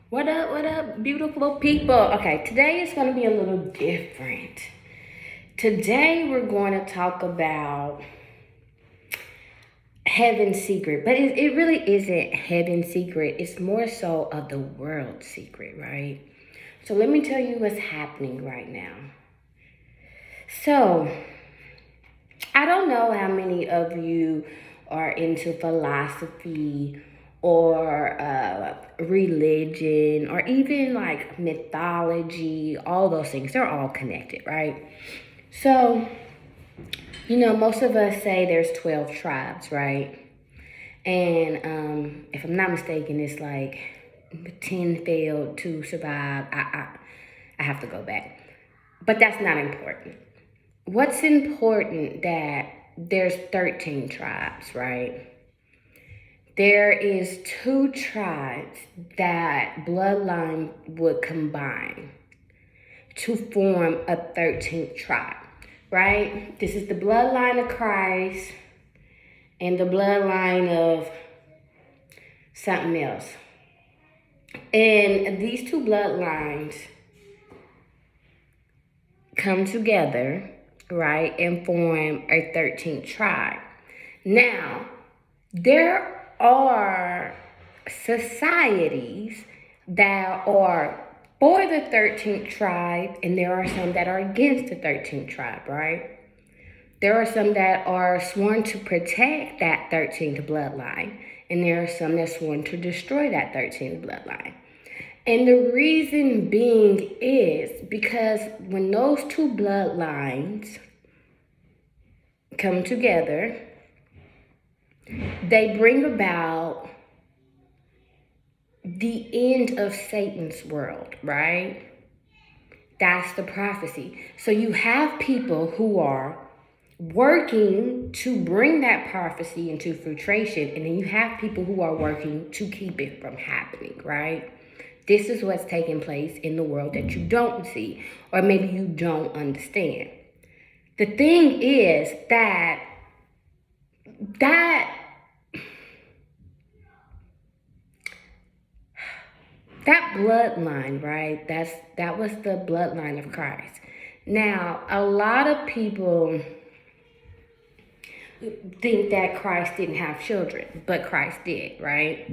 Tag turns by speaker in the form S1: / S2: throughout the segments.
S1: What up, beautiful people? Okay, today is going to be a little different. Today, we're going to talk about heaven's secret, but it really isn't heaven's secret. It's more so of the world's secret, right? So, let me tell you what's happening right now. So, I don't know how many of you are into philosophy or religion or even like mythology, all those things. They're all connected, right? So, most of us say there's 12 tribes, right? And if I'm not mistaken, it's like 10 failed to survive. I have to go back. But that's not important. What's important that there's 13 tribes, right? There is two tribes that bloodline would combine to form a 13th tribe, right? This is the bloodline of Christ and the bloodline of something else. And these two bloodlines come together, right, and form a 13th tribe. Now, there are societies that are for the 13th tribe, and there are some that are against the 13th tribe, right? There are some that are sworn to protect that 13th bloodline, and there are some that sworn to destroy that 13th bloodline. And the reason being is because when those two bloodlines come together, they bring about the end of Satan's world, right? That's the prophecy. So you have people who are working to bring that prophecy into fruition, and then you have people who are working to keep it from happening, right? This is what's taking place in the world that you don't see, or maybe you don't understand. The thing is that bloodline, right? That was the bloodline of Christ. Now, a lot of people think that Christ didn't have children, but Christ did, right?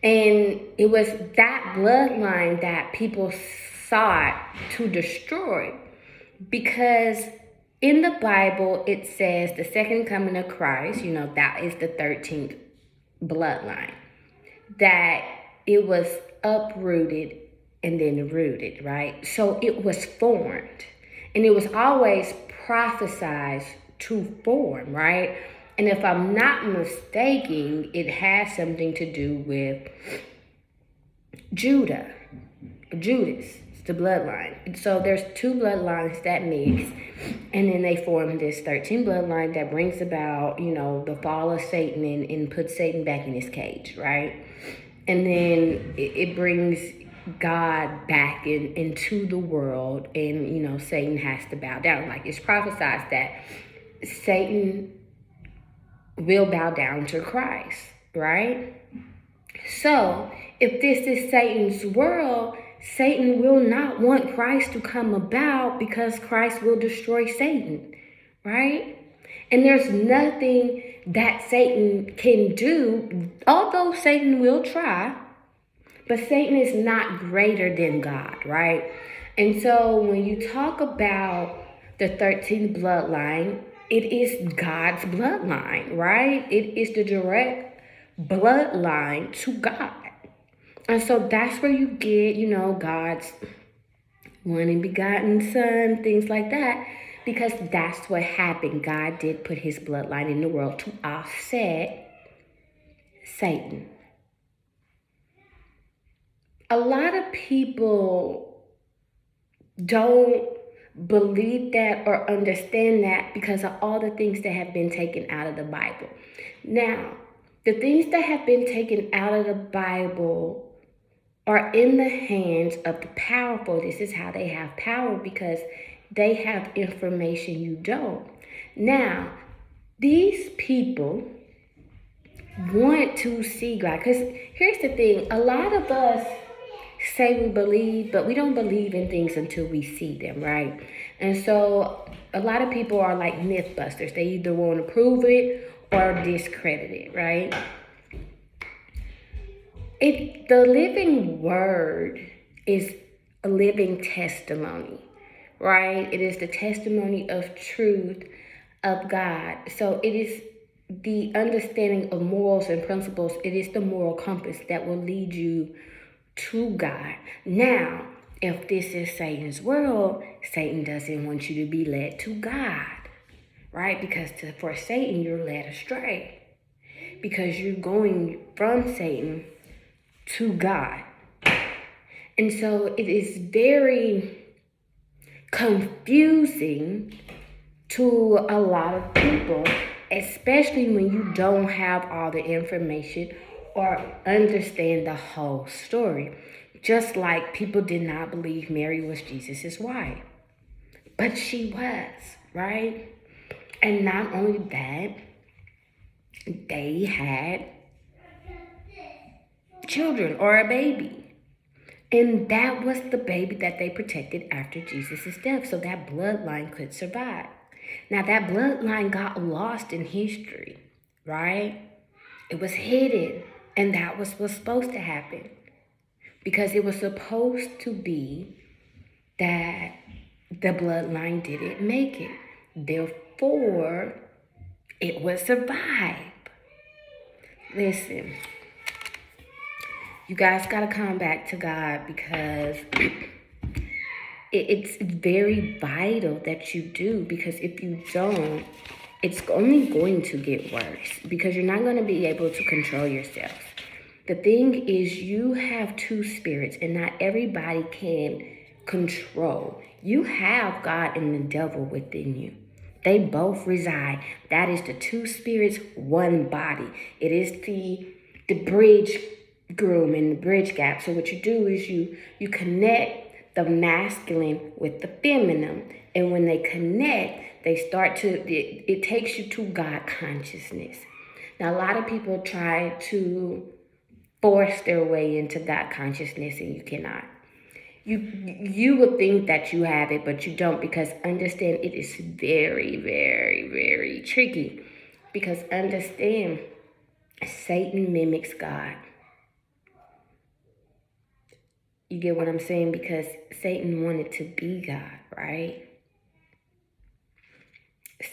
S1: And it was that bloodline that people sought to destroy because in the Bible it says the second coming of Christ, that is the 13th bloodline, that it was uprooted and then rooted, right? So it was formed, and it was always prophesied to form, right? And if I'm not mistaken, it has something to do with Judas, the bloodline. So there's two bloodlines that mix, and then they form this 13 bloodline that brings about, the fall of Satan and puts Satan back in his cage, right? And then it brings God back into the world, and Satan has to bow down. Like it's prophesied that Satan will bow down to Christ, right? So if this is Satan's world, Satan will not want Christ to come about because Christ will destroy Satan, right? And there's nothing that Satan can do, although Satan will try, but Satan is not greater than God, right? And so when you talk about the 13th bloodline, it is God's bloodline, right? It is the direct bloodline to God. And so that's where you get, God's one and begotten son, things like that, because that's what happened. God did put his bloodline in the world to offset Satan. A lot of people don't believe that or understand that because of all the things that have been taken out of the Bible. Now, the things that have been taken out of the Bible are in the hands of the powerful. This is how they have power, because they have information you don't. Now, these people want to see God. Because here's the thing, a lot of us say we believe, but we don't believe in things until we see them, right? And so a lot of people are like mythbusters. They either want to prove it or discredit it, right? The living word is a living testimony, right? It is the testimony of truth of God. So it is the understanding of morals and principles. It is the moral compass that will lead you to God. Now, if this is Satan's world, Satan doesn't want you to be led to God, right? Because for Satan, you're led astray because you're going from Satan to God. And so it is very confusing to a lot of people, especially when you don't have all the information or understand the whole story. Just like people did not believe Mary was Jesus' wife, but she was, right? And not only that, they had children or a baby. And that was the baby that they protected after Jesus' death, so that bloodline could survive. Now, that bloodline got lost in history, right? It was hidden, and that was what's supposed to happen. Because it was supposed to be that the bloodline didn't make it. Therefore, it would survive. Listen, you guys got to come back to God because it's very vital that you do, because if you don't, it's only going to get worse because you're not going to be able to control yourself. The thing is, you have two spirits and not everybody can control. You have God and the devil within you. They both reside. That is the two spirits, one body. It is the bridge groom and the bridge gap. So what you do is you connect the masculine with the feminine. And when they connect, they start to, it takes you to God consciousness. Now, a lot of people try to force their way into God consciousness, and you cannot. You would think that you have it, but you don't, because understand it is very, very, very tricky. Because understand, Satan mimics God. You get what I'm saying? Because Satan wanted to be God, right?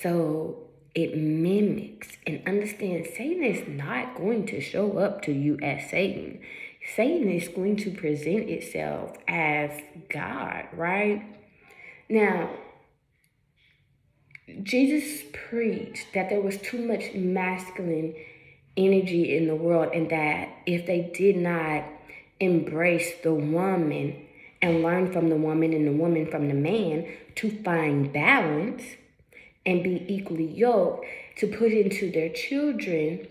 S1: So it mimics, and understand Satan is not going to show up to you as Satan. Satan is going to present itself as God, right? Now, Jesus preached that there was too much masculine energy in the world, and that if they did not embrace the woman and learn from the woman and the woman from the man to find balance and be equally yoked, to put into their children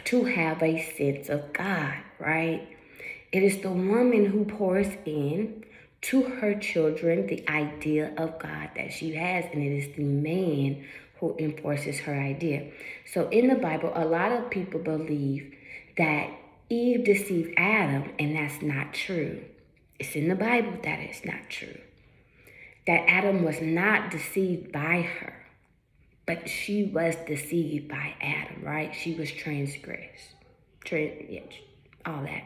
S1: to have a sense of God, right? It is the woman who pours in to her children the idea of God that she has, and it is the man who enforces her idea. So in the Bible, a lot of people believe that Eve deceived Adam, and that's not true. It's in the Bible that it's not true. That Adam was not deceived by her, but she was deceived by Adam, right? She was transgressed. All that.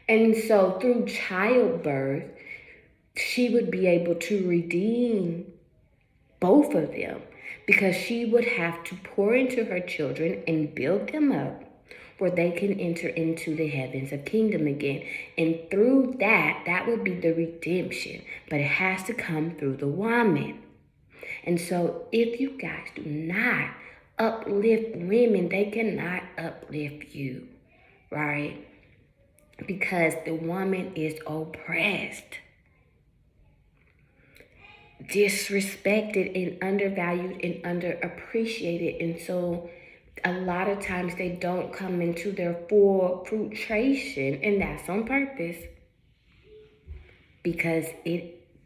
S1: And so through childbirth, she would be able to redeem both of them, because she would have to pour into her children and build them up where they can enter into the heavens of kingdom again. And through that would be the redemption. But it has to come through the woman. And so if you guys do not uplift women, they cannot uplift you, right? Because the woman is oppressed, disrespected, and undervalued and underappreciated. And so a lot of times they don't come into their full fruitration, and that's on purpose, because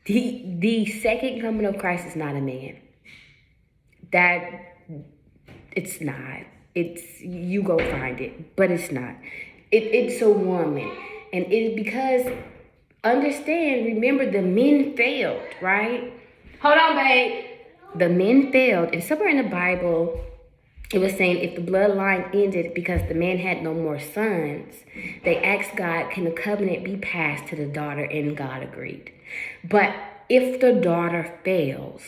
S1: the second coming of Christ is not a man. It's not. It's, you go find it, but it's not. It's a woman. And it because Understand, remember the men failed, right? Hold on, babe. The men failed. And somewhere in the Bible, it was saying if the bloodline ended because the man had no more sons, they asked God, can the covenant be passed to the daughter? And God agreed. But if the daughter fails,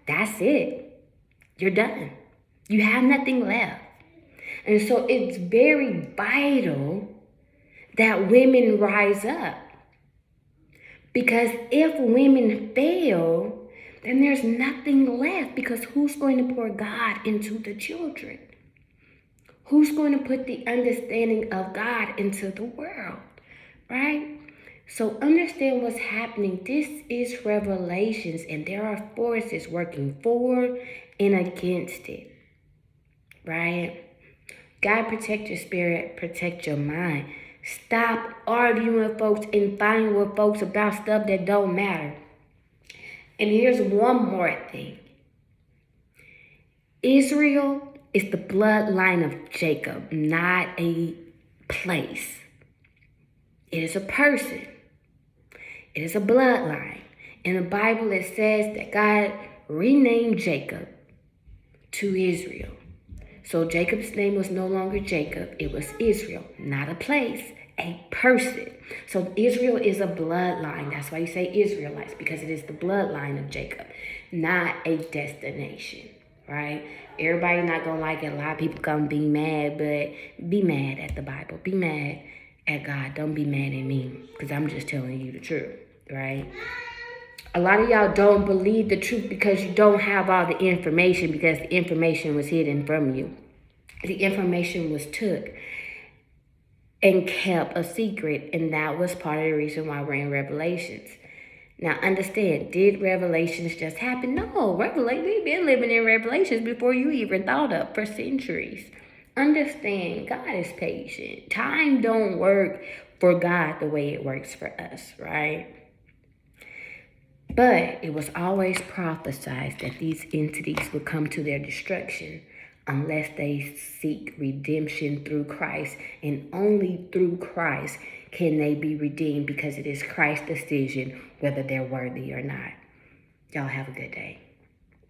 S1: that's it. You're done. You have nothing left. And so it's very vital that women rise up. Because if women fail, then there's nothing left, because who's going to pour God into the children? Who's going to put the understanding of God into the world, right? So understand what's happening. This is Revelations, and there are forces working for and against it, right? God, protect your spirit, protect your mind. Stop arguing with folks and fighting with folks about stuff that don't matter. And here's one more thing. Israel is the bloodline of Jacob, not a place. It is a person. It is a bloodline. In the Bible, it says that God renamed Jacob to Israel. So Jacob's name was no longer Jacob. It was Israel, not a place, a person. So Israel is a bloodline. That's why you say Israelites, because it is the bloodline of Jacob, not a destination, right? Everybody not going to like it. A lot of people come be mad, but be mad at the Bible. Be mad at God. Don't be mad at me, because I'm just telling you the truth, right? A lot of y'all don't believe the truth because you don't have all the information, because the information was hidden from you. The information was took and kept a secret, and that was part of the reason why we're in Revelations. Now, understand, did Revelations just happen? No, we've been living in Revelations before you even thought of, for centuries. Understand, God is patient. Time don't work for God the way it works for us, right? But it was always prophesied that these entities would come to their destruction unless they seek redemption through Christ. And only through Christ can they be redeemed, because it is Christ's decision whether they're worthy or not. Y'all have a good day.